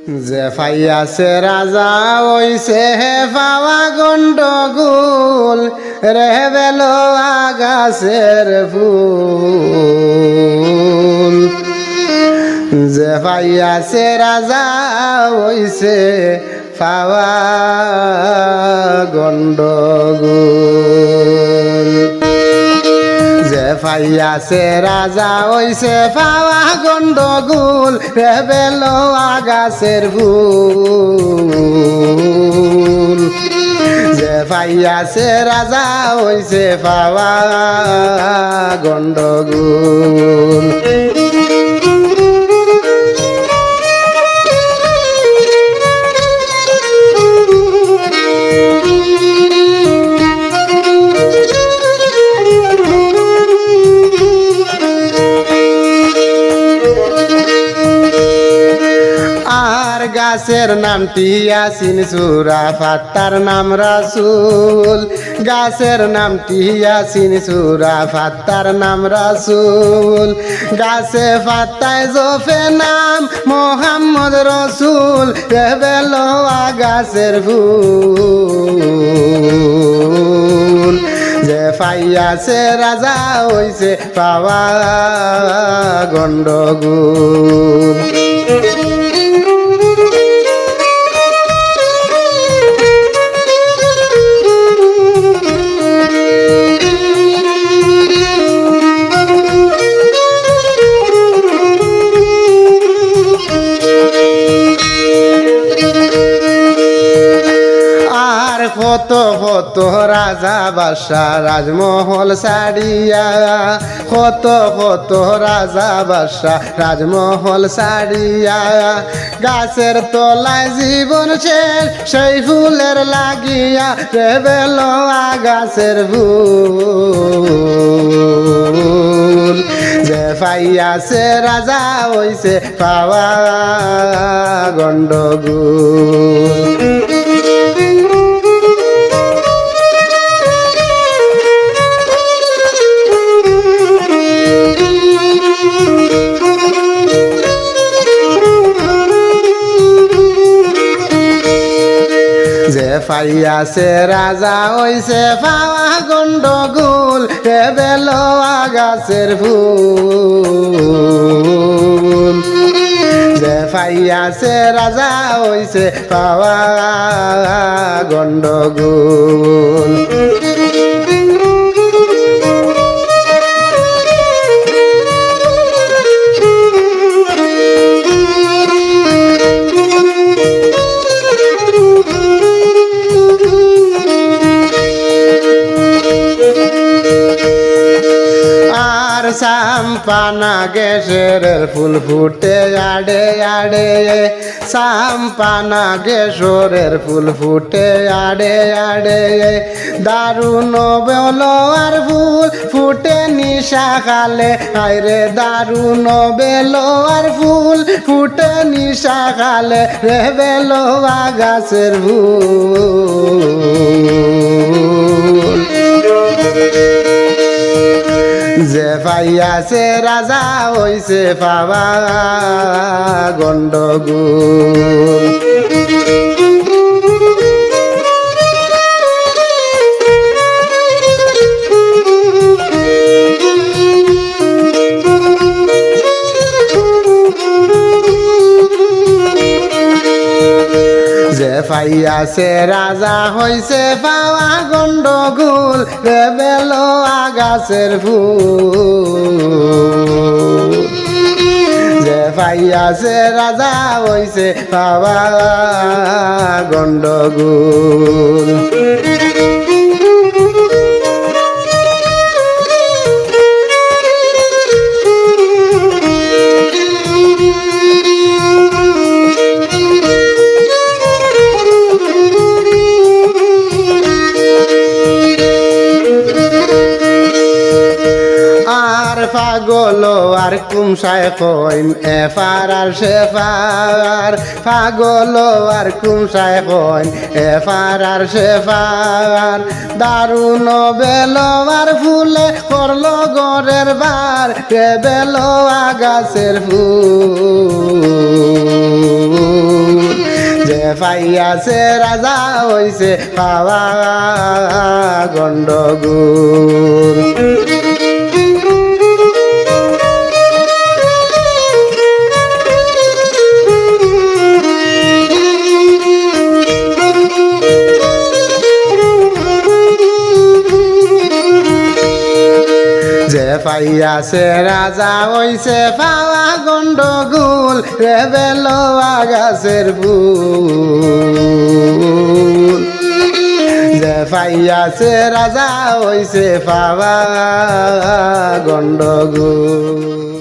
যে ফাইয়াছে রাজা ওইছে পাওয়া গন্ডগোল রে বেলো আগাছের ফুল যে ফাইয়াছে রাজা ওইছে পাওয়া গন্ডগোল যে ফাইয়াছে রাজা ওইছে পাওয়া গন্ডগোল রে বেলো আগাছের ফুল যে ফাইয়াছে রাজা ওইছে পাওয়া গন্ডগোল গাছের নামটি ইয়াসিন সূরা ফাত্তার নাম রাসূল গাছের নামটি ইয়াসিন সূরা ফাত্তার নাম রাসূল গাছে ফাত্তায় জোফে নাম মোহাম্মদ রসুল বেলো গাছের ফুল যে ফাইয়াছে রাজা হইছে পাওয়া গন্ডগোল কত কত রাজা বাদশা রাজমহল সারিয়া কত কত রাজা বাদশা রাজমহল সারিয়া গাছের তলায় জীবন শেষ সেই ফুলের লাগিয়া রে বেলো গাছের ফুল যে ফাইয়াছে রাজা হইছে পাওয়া গন্ডগোল যে ফাইয়াছে রাজা হইছে পাওয়া গন্ডগোল রে বেলো গাছের ফুল যে ফাইয়াছে রাজা হইছে পাওয়া গন্ডগোল সাম্পানা গেছের ফুল ফুটে আড়ে আড়ে সাম্পানা গেছরের ফুল ফুটে আড়ে আড়ে দারুণ বেলোয়ার ফুল ফুটে নিশা খালে আইরে দারুণ বেলোয়ার ফুল ফুটে নিশা খালে রে বেলোয়া গাছের ফুল যে ফাইয়াছে রাজা হইছে পাওয়া গন্ডগোল যে ফাইয়াছে রাজা হইছে পাওয়া গন্ডগোল রে বেলো গাছের ফুল যে ফাইয়াছে রাজা হইছে পাওয়া গন্ডগোল পাগল আর কুমসায় কইন এফার আর শেফার পাগল আর কুমসায় কইন এফার আর শেফার দারুণ বেলোয়ার ফুলে করলো গরের বার কে বেলোয়া গাছের ফুল পাইয়াছে রাজা হইছে পাওয়া গন্ডগোল যে পাইয়াছে রাজা হইছে পাওয়া গন্ডগোল রেবেল গাছের ফুল যে পাইয়াছে রাজা হইছে পাওয়া গন্ডগোল